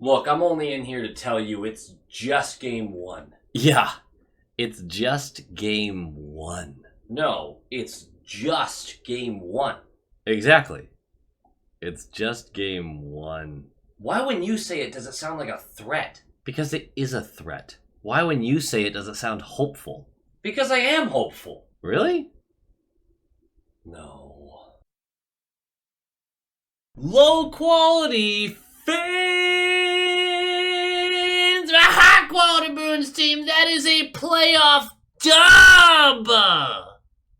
Look, I'm only in here to tell you it's just game one. Yeah, it's just game one. No, it's just game one. Exactly. It's just game one. Why when you say it does it sound like a threat? Because it is a threat. Why when you say it does it sound hopeful? Because I am hopeful. Really? No. Low quality fans! A high quality Bruins team that is a playoff dub!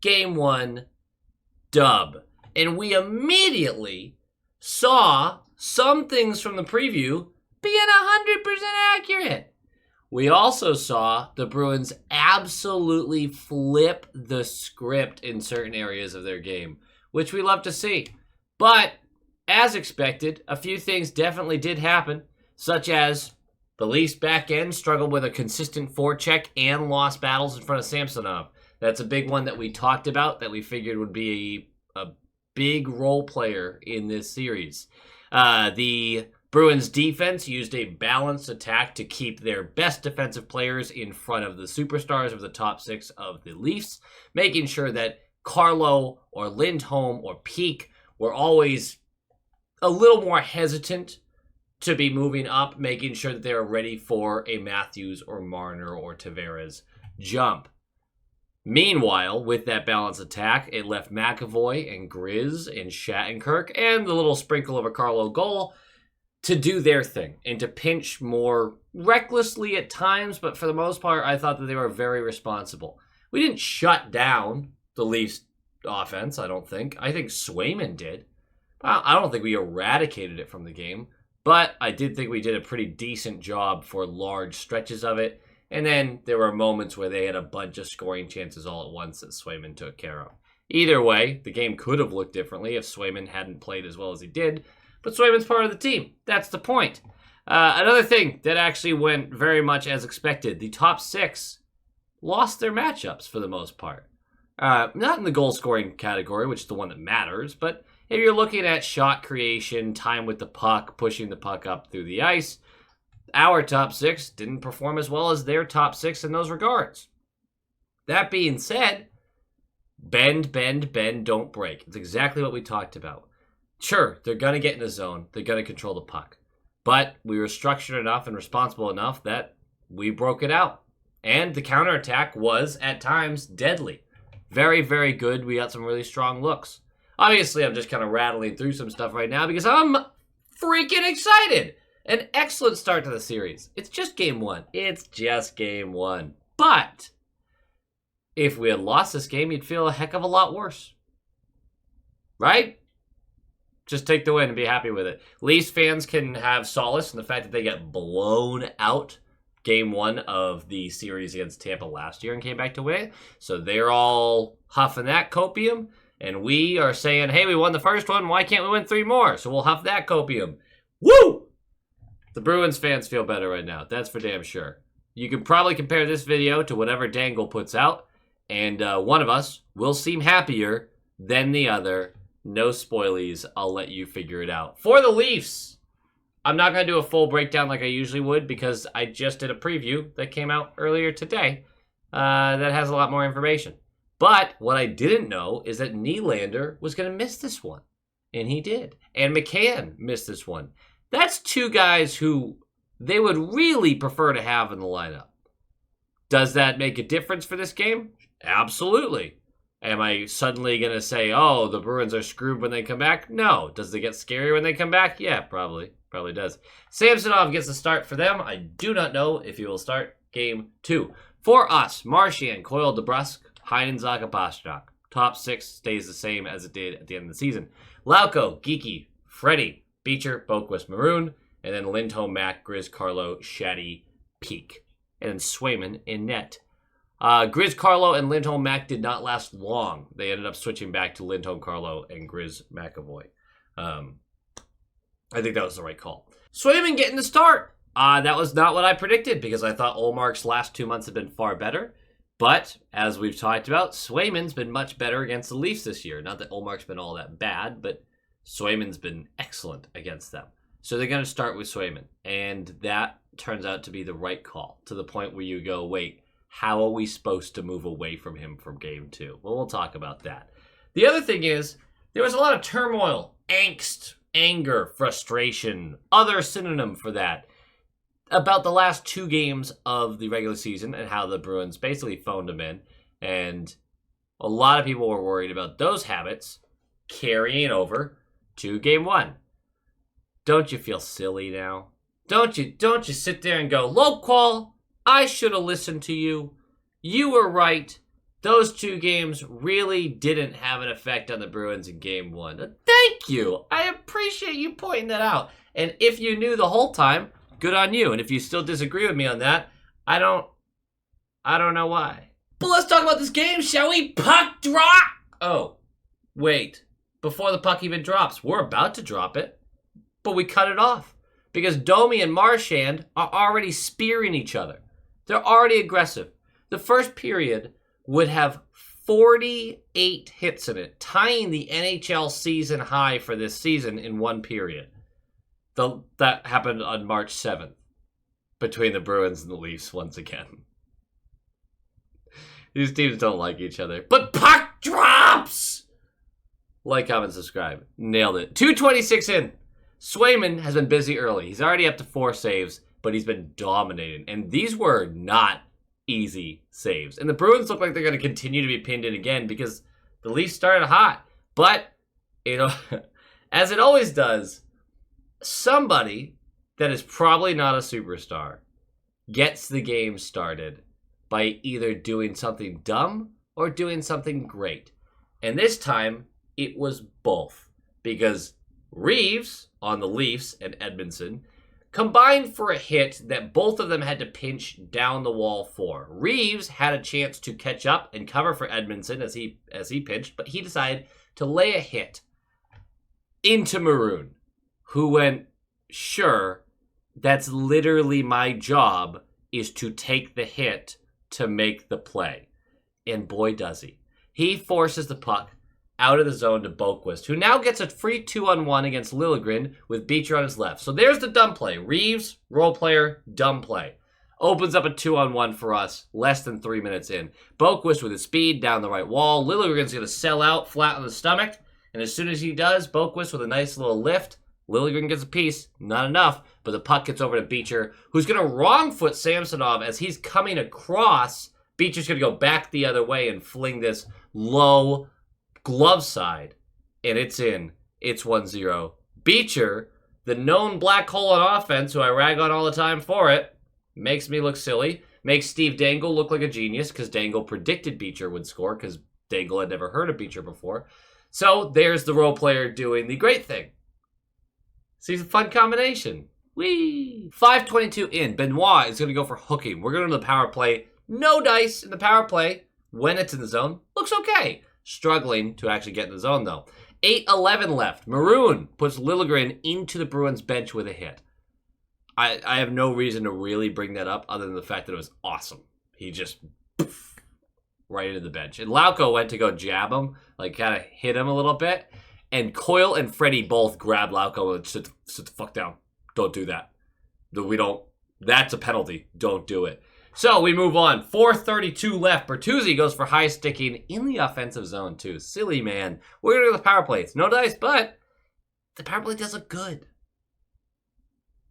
Game one, dub. And we immediately saw some things from the preview being 100% accurate. We also saw the Bruins absolutely flip the script in certain areas of their game, which we love to see. But, as expected, a few things definitely did happen, such as the Leafs back end struggled with a consistent forecheck and lost battles in front of Samsonov. That's a big one that we talked about that we figured would be a big role player in this series. The Bruins defense used a balanced attack to keep their best defensive players in front of the superstars of the top six of the Leafs, making sure that Carlo or Lindholm or Peak were always a little more hesitant to be moving up, making sure that they were ready for a Matthews or Marner or Tavares jump. Meanwhile, with that balanced attack, it left McAvoy and Grizz and Shattenkirk and the little sprinkle of a Carlo goal to do their thing and to pinch more recklessly at times, but for the most part, I thought that they were very responsible. We didn't shut down the Leafs offense, I don't think. I think Swayman did. I don't think we eradicated it from the game, but I did think we did a pretty decent job for large stretches of it. And then there were moments where they had a bunch of scoring chances all at once that Swayman took care of. Either way, the game could have looked differently if Swayman hadn't played as well as he did, but Swayman's part of the team. That's the point. Another thing that actually went very much as expected, the top six lost their matchups for the most part. Not in the goal-scoring category, which is the one that matters, but if you're looking at shot creation, time with the puck, pushing the puck up through the ice, our top six didn't perform as well as their top six in those regards. That being said, bend, don't break. It's exactly what we talked about. Sure, they're going to get in the zone. They're going to control the puck. But we were structured enough and responsible enough that we broke it out. And the counterattack was, at times, deadly. Very, very good. We got some really strong looks. Obviously, I'm just kind of rattling through some stuff right now because I'm freaking excited. An excellent start to the series. It's just game one. It's just game one. But if we had lost this game, you'd feel a heck of a lot worse. Right? Just take the win and be happy with it. Leafs fans can have solace in the fact that they got blown out game one of the series against Tampa last year and came back to win. So they're all huffing that copium. And we are saying, hey, we won the first one. Why can't we win 3 more? So we'll huff that copium. Woo! The Bruins fans feel better right now. That's for damn sure. You can probably compare this video to whatever Dangle puts out. And one of us will seem happier than the other. No spoilies. I'll let you figure it out. For the Leafs, I'm not going to do a full breakdown like I usually would because I just did a preview that came out earlier today that has a lot more information. But what I didn't know is that Nylander was going to miss this one. And he did. And McCann missed this one. That's 2 guys who they would really prefer to have in the lineup. Does that make a difference for this game? Absolutely. Am I suddenly going to say, oh, the Bruins are screwed when they come back? No. Does it get scary when they come back? Yeah, probably. Probably does. Samsonov gets the start for them. I do not know if he will start game 2. For us, Marchand, Coyle, DeBrusk, Heinen, Zacha, Pastrnak. Top 6 stays the same as it did at the end of the season. Lauko, Geeky, Freddie, Beecher, Boquist, Maroon, and then Lindholm, Mack, Grizz, Carlo, Shatty, Peak. And then Swayman in net. Grizz, Carlo, and Lindholm, Mack did not last long. They ended up switching back to Lindholm, Carlo, and Grizz, McAvoy. I think that was the right call. Swayman getting the start. That was not what I predicted because I thought Olmark's last 2 months had been far better. But, as we've talked about, Swayman's been much better against the Leafs this year. Not that Olmark's been all that bad, but Swayman's been excellent against them. So they're going to start with Swayman. And that turns out to be the right call, to the point where you go, wait, how are we supposed to move away from him from game 2? Well, we'll talk about that. The other thing is, there was a lot of turmoil, angst, anger, frustration, other synonym for that, about the last 2 games of the regular season and how the Bruins basically phoned him in. And a lot of people were worried about those habits carrying over to game 1. Don't you feel silly now? Don't you sit there and go, Loqual, I should have listened to you. You were right. Those 2 games really didn't have an effect on the Bruins in game 1. Thank you. I appreciate you pointing that out. And if you knew the whole time, good on you. And if you still disagree with me on that, I don't know why. But let's talk about this game, shall we? Puck drop! Oh, wait. Before the puck even drops, we're about to drop it, but we cut it off because Domi and Marchand are already spearing each other. They're already aggressive. The first period would have 48 hits in it, tying the NHL season high for this season in one period. That happened on March 7th between the Bruins and the Leafs once again. These teams don't like each other. But puck drops! Like, comment, subscribe. Nailed it. 2:26 in. Swayman has been busy early. He's already up to 4 saves, but he's been dominating. And these were not easy saves. And the Bruins look like they're going to continue to be pinned in again because the Leafs started hot. But, as it always does, somebody that is probably not a superstar gets the game started by either doing something dumb or doing something great. And this time, it was both. Because Reeves, on the Leafs, and Edmondson combined for a hit that both of them had to pinch down the wall for. Reeves had a chance to catch up and cover for Edmondson as he pinched, but he decided to lay a hit into Maroon, who went, sure, that's literally my job, is to take the hit to make the play. And boy, does he. He forces the puck out of the zone to Boquist, who now gets a free 2-on-1 against Liljegren with Beecher on his left. So there's the dumb play. Reeves, role player, dumb play. Opens up a 2-on-1 for us less than 3 minutes in. Boquist with his speed down the right wall. Liljegren's going to sell out flat on the stomach. And as soon as he does, Boquist with a nice little lift. Liljegren gets a piece. Not enough. But the puck gets over to Beecher, who's going to wrong foot Samsonov as he's coming across. Beecher's going to go back the other way and fling this low glove side. And it's in. It's 1-0. Beecher, the known black hole on offense, who I rag on all the time for it, makes me look silly. Makes Steve Dangle look like a genius because Dangle predicted Beecher would score because Dangle had never heard of Beecher before. So there's the role player doing the great thing. See, it's a fun combination. Whee! 5:22 in. Benoit is going to go for hooking. We're going to the power play. No dice in the power play when it's in the zone. Looks okay. Struggling to actually get in the zone, though. 8:11 left. Maroon puts Liljegren into the Bruins bench with a hit. I have no reason to really bring that up other than the fact that it was awesome. He just poof, right into the bench. And Lauko went to go jab him, like kind of hit him a little bit. And Coyle and Freddie both grabbed Lauko and sit the fuck down. Don't do that. That's a penalty. Don't do it. So we move on. 4:32 left. Bertuzzi goes for high sticking in the offensive zone too. Silly man. We're going to go to the power plays. No dice, but the power play does look good.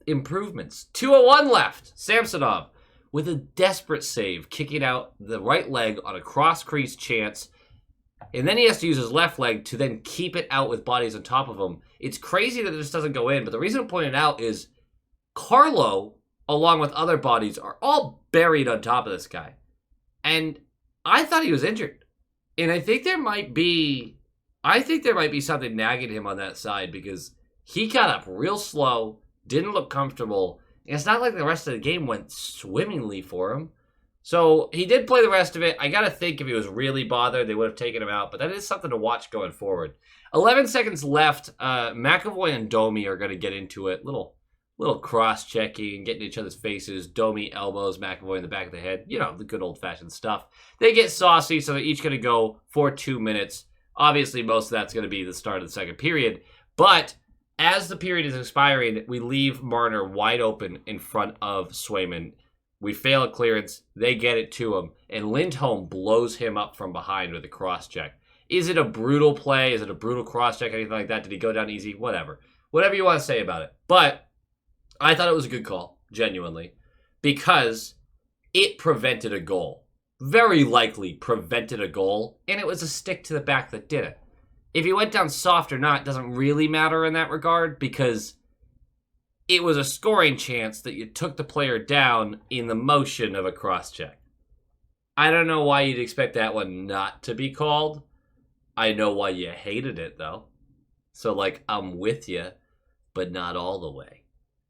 Improvements. 2:01 left. Samsonov with a desperate save, kicking out the right leg on a cross-crease chance. And then he has to use his left leg to then keep it out with bodies on top of him. It's crazy that this doesn't go in, but the reason I'm pointing it out is Carlo, along with other bodies, are all buried on top of this guy. And I thought he was injured. And I think there might be something nagging him on that side because he got up real slow, didn't look comfortable, and it's not like the rest of the game went swimmingly for him. So he did play the rest of it. I got to think if he was really bothered, they would have taken him out, but that is something to watch going forward. 11 seconds left. McAvoy and Domi are going to get into it. Little cross-checking, getting each other's faces. Domi elbows McAvoy in the back of the head. You know, the good old-fashioned stuff. They get saucy, so they're each going to go for 2 minutes. Obviously, most of that's going to be the start of the second period. But As the period is expiring, we leave Marner wide open in front of Swayman. We fail a clearance. They get it to him. And Lindholm blows him up from behind with a cross-check. Is it a brutal play? Is it a brutal cross-check? Anything like that? Did he go down easy? Whatever. Whatever you want to say about it. But I thought it was a good call, genuinely, because it prevented a goal. Very likely prevented a goal, and it was a stick to the back that did it. If he went down soft or not doesn't really matter in that regard, because it was a scoring chance that you took the player down in the motion of a cross-check. I don't know why you'd expect that one not to be called. I know why you hated it, though. So, I'm with you, but not all the way.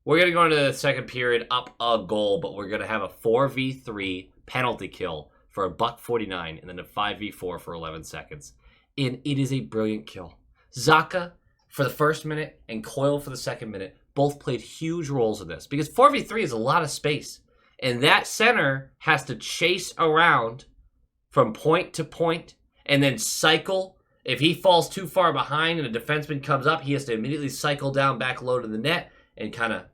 We're going to go into the second period up a goal, but we're going to have a 4v3 penalty kill for $1.49 and then a 5v4 for 11 seconds. And it is a brilliant kill. Zacha for the first minute and Coyle for the second minute both played huge roles in this because 4v3 is a lot of space. And that center has to chase around from point to point and then cycle. If he falls too far behind and a defenseman comes up, he has to immediately cycle down back low to the net and kind of...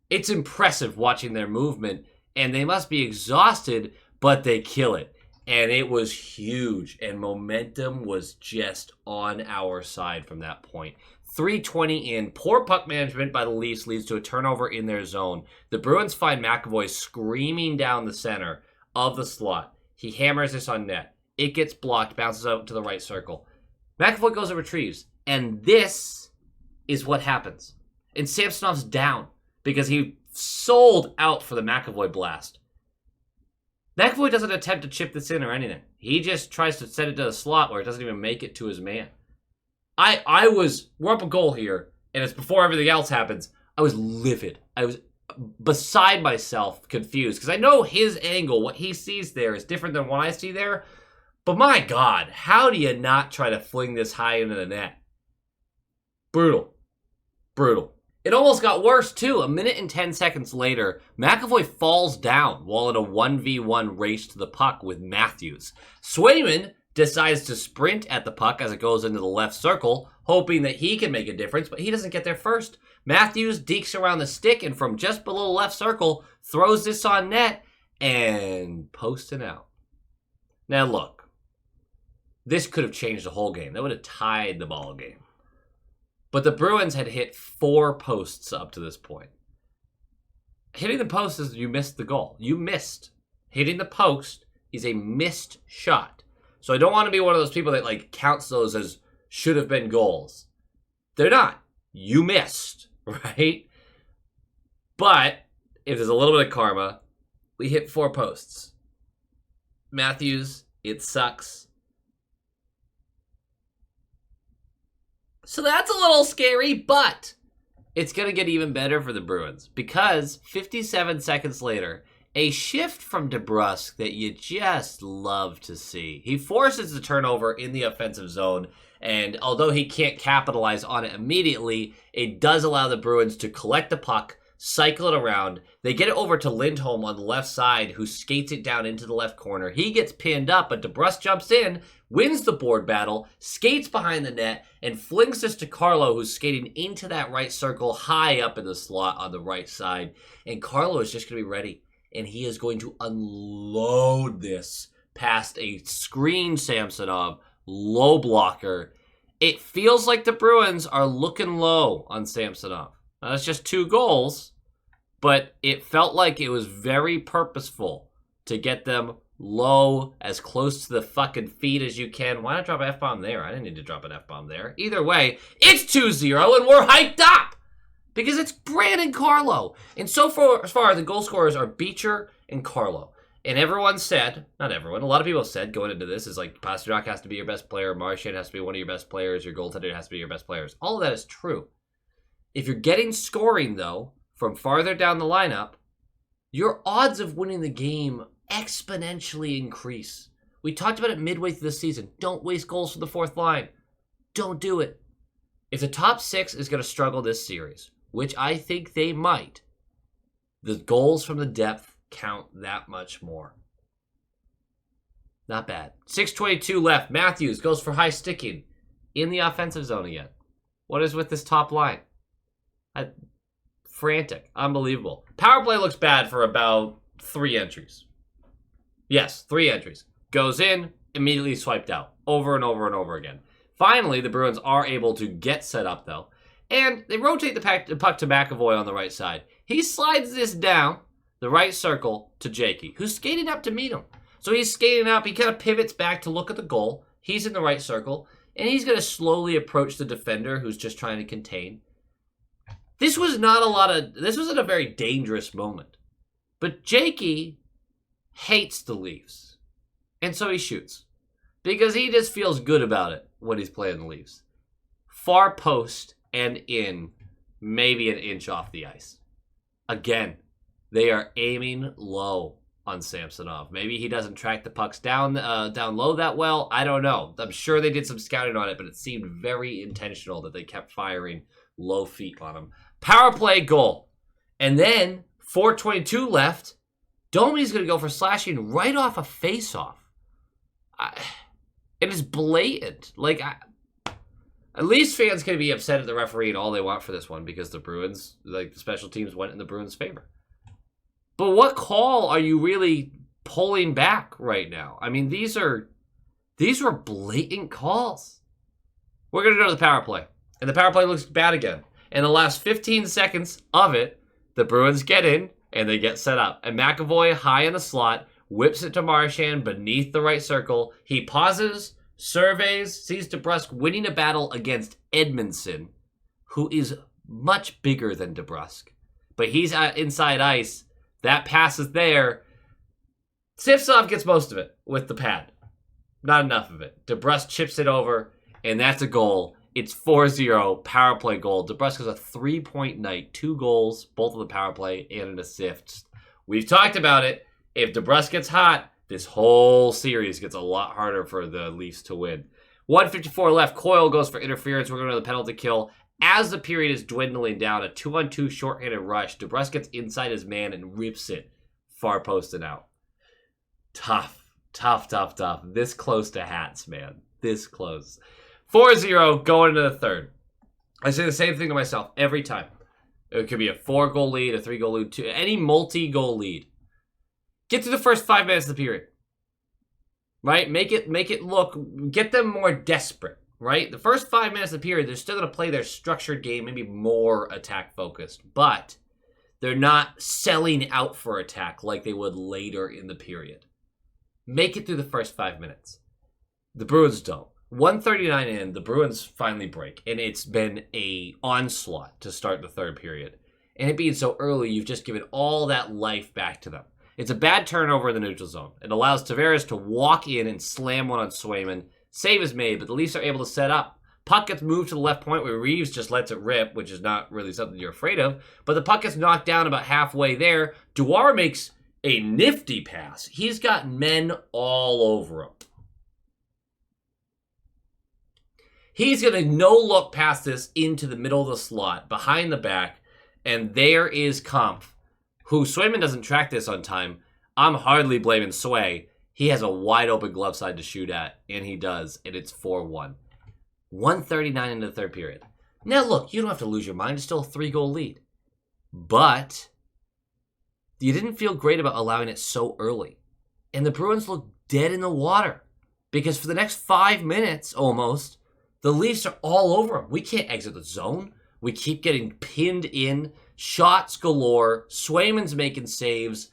It's impressive watching their movement, and they must be exhausted, but they kill it. And it was huge, and momentum was just on our side from that point. 3:20 in, poor puck management by the Leafs leads to a turnover in their zone. The Bruins find McAvoy screaming down the center of the slot. He hammers this on net. It gets blocked, bounces out to the right circle. McAvoy goes and retrieves, and this is what happens. And Samsonov's down because he sold out for the McAvoy blast. McAvoy doesn't attempt to chip this in or anything. He just tries to send it to the slot where it doesn't even make it to his man. We're up a goal here, and it's before everything else happens. I was livid. I was beside myself, confused, because I know his angle, what he sees there is different than what I see there. But my God, how do you not try to fling this high into the net? Brutal. It almost got worse, too. A minute and 10 seconds later, McAvoy falls down while in a 1v1 race to the puck with Matthews. Swayman decides to sprint at the puck as it goes into the left circle, hoping that he can make a difference, but he doesn't get there first. Matthews dekes around the stick and from just below the left circle, throws this on net and posts it out. Now look, this could have changed the whole game. That would have tied the ball game. But the Bruins had hit 4 posts up to this point. Hitting the post is you missed the goal. You missed. Hitting the post is a missed shot. So I don't want to be one of those people that counts those as should have been goals. They're not. You missed, right? But if there's a little bit of karma, we hit 4 posts. Matthews, it sucks. So that's a little scary, but it's going to get even better for the Bruins because 57 seconds later, a shift from DeBrusk that you just love to see. He forces the turnover in the offensive zone, and although he can't capitalize on it immediately, it does allow the Bruins to collect the puck, cycle it around. They get it over to Lindholm on the left side, who skates it down into the left corner. He gets pinned up, but DeBrusk jumps in, wins the board battle, skates behind the net, and flings this to Carlo, who's skating into that right circle high up in the slot on the right side. And Carlo is just going to be ready, and he is going to unload this past a screen Samsonov, low blocker. It feels like the Bruins are looking low on Samsonov. Now, that's just 2 goals, but it felt like it was very purposeful to get them low, as close to the fucking feet as you can. Why not drop an F-bomb there? I didn't need to drop an F-bomb there. Either way, it's 2-0 and we're hyped up because it's Brandon Carlo. And so far, as far the goal scorers are Beecher and Carlo. And everyone said, not everyone, a lot of people said going into this is Pasternak has to be your best player, Marchand has to be one of your best players, your goaltender has to be your best players. All of that is true. If you're getting scoring, though, from farther down the lineup, your odds of winning the game exponentially increase. We talked about it midway through the season. Don't waste goals from the fourth line. Don't do it. If the top 6 is going to struggle this series, which I think they might, the goals from the depth count that much more. Not bad. 6:22 left. Matthews goes for high sticking in the offensive zone again. What is with this top line? Frantic. Unbelievable. Power play looks bad for about 3 entries. Yes, 3 entries. Goes in, immediately swiped out. Over and over and over again. Finally, the Bruins are able to get set up, though. And they rotate the puck to McAvoy on the right side. He slides this down the right circle to Jakey, who's skating up to meet him. So he's skating up. He kind of pivots back to look at the goal. He's in the right circle. And he's going to slowly approach the defender who's just trying to contain. This wasn't a very dangerous moment. But Jakey hates the Leafs. And so he shoots. Because he just feels good about it when he's playing the Leafs. Far post and in, maybe an inch off the ice. Again, they are aiming low on Samsonov. Maybe he doesn't track the pucks down low that well. I don't know. I'm sure they did some scouting on it, but it seemed very intentional that they kept firing low feet on him. Power play goal. And then, 4:22 left, Domi's going to go for slashing right off a face-off. It is blatant. At least fans can be upset at the referee and all they want for this one because the Bruins, the special teams went in the Bruins' favor. But what call are you really pulling back right now? I mean, these were blatant calls. We're going to go to the power play. And the power play looks bad again. In the last 15 seconds of it, the Bruins get in and they get set up. And McAvoy, high in the slot, whips it to Marchand beneath the right circle. He pauses, surveys, sees DeBrusk winning a battle against Edmondson, who is much bigger than DeBrusk. But he's inside ice. That pass is there. Samsonov gets most of it with the pad. Not enough of it. DeBrusk chips it over, and that's a goal. It's 4-0 power play goal. DeBrusk has a 3-point night. 2 goals, both of the power play, and an assist. We've talked about it. If DeBrusk gets hot, this whole series gets a lot harder for the Leafs to win. 1:54 left. Coyle goes for interference. We're going to the penalty kill. As the period is dwindling down, a 2-on-2 shorthanded rush. DeBrusk gets inside his man and rips it far post and out. Tough. This close to hats, man. This close. 4-0 going into the third. I say the same thing to myself every time. It could be a 4-goal lead, a 3-goal lead, any multi-goal lead. Get through the first 5 minutes of the period. Right? Make it look, get them more desperate. Right? The first 5 minutes of the period, they're still going to play their structured game, maybe more attack-focused. But they're not selling out for attack like they would later in the period. Make it through the first 5 minutes. The Bruins don't. 1:39 in, the Bruins finally break. And it's been a onslaught to start the third period. And it being so early, you've just given all that life back to them. It's a bad turnover in the neutral zone. It allows Tavares to walk in and slam one on Swayman. Save is made, but the Leafs are able to set up. Puck gets moved to the left point where Reeves just lets it rip, which is not really something you're afraid of. But the puck gets knocked down about halfway there. Dewar makes a nifty pass. He's got men all over him. He's going to no-look past this into the middle of the slot, behind the back, and there is Kampf, who Swayman doesn't track this on time. I'm hardly blaming Sway. He has a wide-open glove side to shoot at, and he does, and it's 4-1. 1:39 into the third period. Now, look, you don't have to lose your mind. It's still a 3-goal lead. But you didn't feel great about allowing it so early. And the Bruins look dead in the water. Because for the next 5 minutes, almost, the Leafs are all over them. We can't exit the zone. We keep getting pinned in. Shots galore. Swayman's making saves.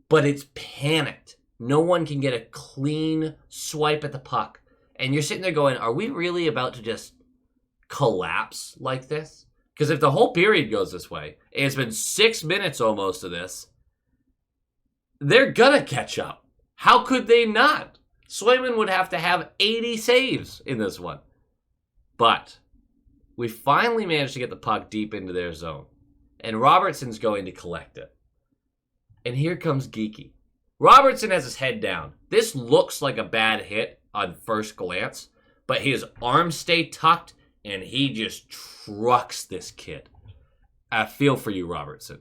But it's panicked. No one can get a clean swipe at the puck. And you're sitting there going, are we really about to just collapse like this? Because if the whole period goes this way, and it's been 6 minutes almost of this, they're going to catch up. How could they not? Swayman would have to have 80 saves in this one. But we finally managed to get the puck deep into their zone. And Robertson's going to collect it. And here comes Geeky. Robertson has his head down. This looks like a bad hit on first glance, but his arms stay tucked, and he just trucks this kid. I feel for you, Robertson.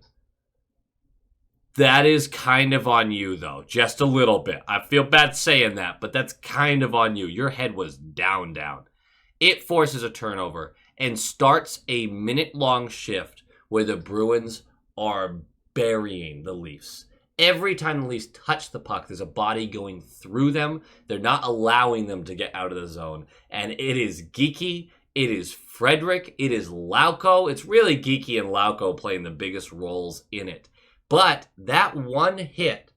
That is kind of on you, though. Just a little bit. I feel bad saying that, but that's kind of on you. Your head was down. It forces a turnover and starts a minute-long shift where the Bruins are burying the Leafs. Every time the Leafs touch the puck, there's a body going through them. They're not allowing them to get out of the zone. And it is Geeky, it is Frederic, it is Lauko. It's really Geeky and Lauko playing the biggest roles in it. But that one hit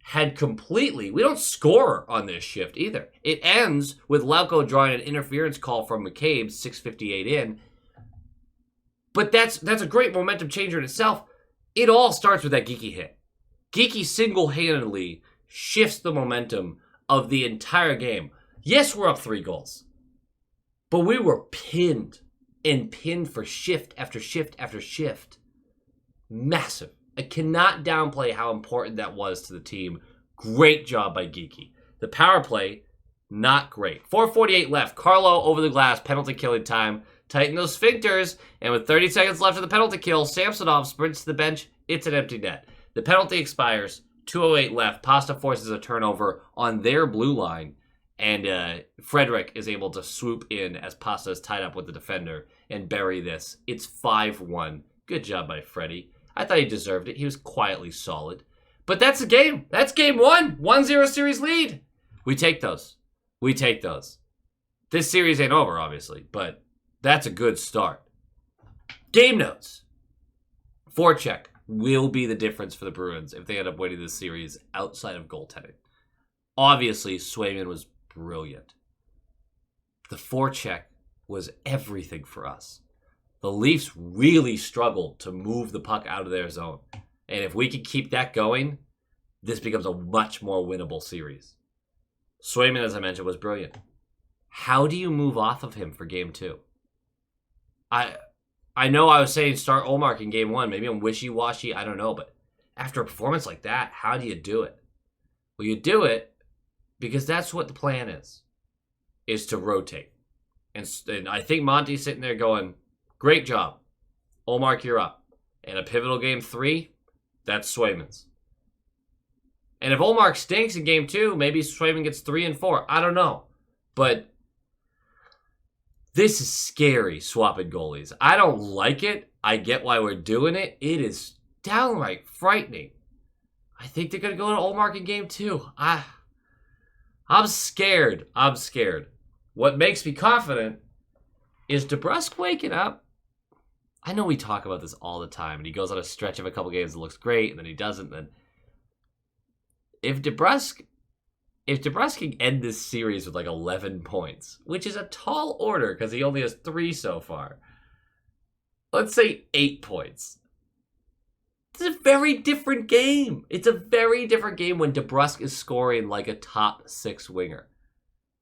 had completely... We don't score on this shift either. It ends with Lauko drawing an interference call from McCabe, 6:58 in. But that's a great momentum changer in itself. It all starts with that Geeky hit. Geeky single-handedly shifts the momentum of the entire game. Yes, we're up 3 goals. But we were pinned and pinned for shift after shift after shift. Massive. I cannot downplay how important that was to the team. Great job by Geeky. The power play, not great. 4:48 left. Carlo over the glass, penalty killing time. Tighten those sphincters. And with 30 seconds left of the penalty kill, Samsonov sprints to the bench. It's an empty net. The penalty expires. 2:08 left. Pasta forces a turnover on their blue line. And Frederic is able to swoop in as Pasta is tied up with the defender and bury this. It's 5-1. Good job by Freddie. I thought he deserved it. He was quietly solid. But that's the game. That's game 1. 1-0 series lead. We take those. We take those. This series ain't over, obviously, but that's a good start. Game notes. Forecheck will be the difference for the Bruins if they end up winning this series outside of goaltending. Obviously, Swayman was brilliant. The forecheck was everything for us. The Leafs really struggled to move the puck out of their zone. And if we can keep that going, this becomes a much more winnable series. Swayman, as I mentioned, was brilliant. How do you move off of him for game 2? I know I was saying start Ullmark in game 1. Maybe I'm wishy-washy. I don't know. But after a performance like that, how do you do it? Well, you do it because that's what the plan is to rotate. And I think Monty's sitting there going, great job. Ullmark, you're up. And a pivotal game 3, that's Swayman's. And if Ullmark stinks in game 2, maybe Swayman gets 3 and 4. I don't know. But this is scary, swapping goalies. I don't like it. I get why we're doing it. It is downright frightening. I think they're going to go to Ullmark in game 2. I'm scared. I'm scared. What makes me confident is DeBrusk waking up. I know we talk about this all the time, and he goes on a stretch of a couple games that looks great, and then he doesn't. Then if DeBrusk can end this series with like 11 points, which is a tall order because he only has 3 so far, let's say 8 points. It's a very different game. It's a very different game when DeBrusk is scoring like a top 6 winger.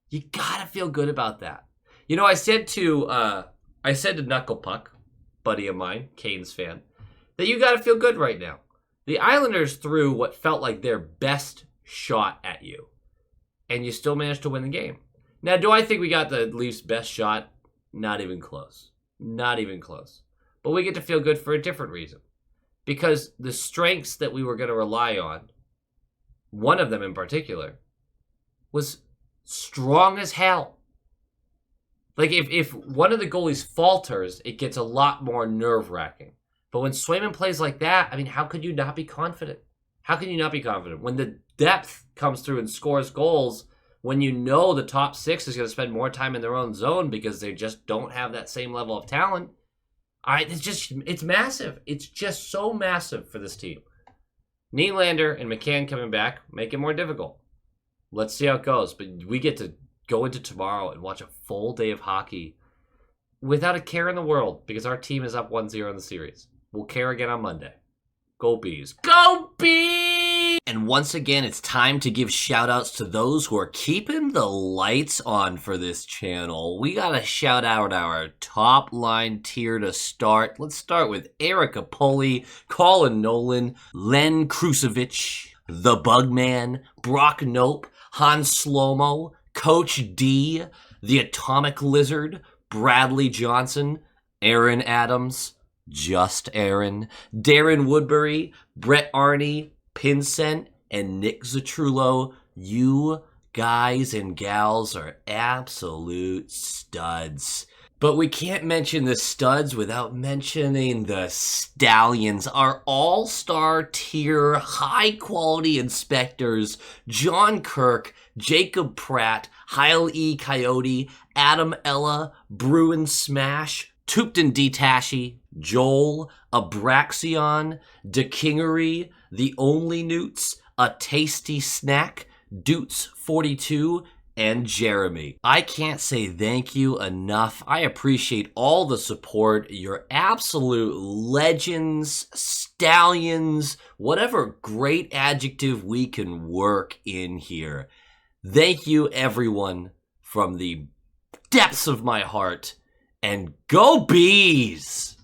You gotta feel good about that. You know, I said to Knuckle Puck, buddy of mine, Canes fan, that you gotta feel good right now. The Islanders threw what felt like their best shot at you, and you still managed to win the game. Now, do I think we got the Leafs' best shot? Not even close. Not even close. But we get to feel good for a different reason. Because the strengths that we were going to rely on, one of them in particular, was strong as hell. Like, if one of the goalies falters, it gets a lot more nerve-wracking. But when Swayman plays like that, I mean, how could you not be confident? How can you not be confident? When the depth comes through and scores goals, when you know the top 6 is going to spend more time in their own zone because they just don't have that same level of talent, it's massive. It's just so massive for this team. Nylander and McCann coming back make it more difficult. Let's see how it goes. But we get to go into tomorrow and watch a full day of hockey without a care in the world because our team is up 1-0 in the series. We'll care again on Monday. Go Bees. Go Bees! And once again, it's time to give shout-outs to those who are keeping the lights on for this channel. We gotta shout out our top line tier to start. Let's start with Erica Poli, Colin Nolan, Len Krusevich, The Bugman, Brock Nope, Hans Slomo, Coach D, The Atomic Lizard, Bradley Johnson, Aaron Adams, Just Aaron, Darren Woodbury, Brett Arney, Pincent, and Nick Zatrullo. You guys and gals are absolute studs. But we can't mention the studs without mentioning the stallions, our all-star tier, high-quality inspectors, John Kirk, Jacob Pratt, Heil E. Coyote, Adam Ella, Bruin Smash, Tupton Detashi, Joel, Abraxion, DeKingery, The Only Newts, A Tasty Snack, Doots42, and Jeremy. I can't say thank you enough. I appreciate all the support. You're absolute legends, stallions, whatever great adjective we can work in here. Thank you, everyone, from the depths of my heart, and go Bees!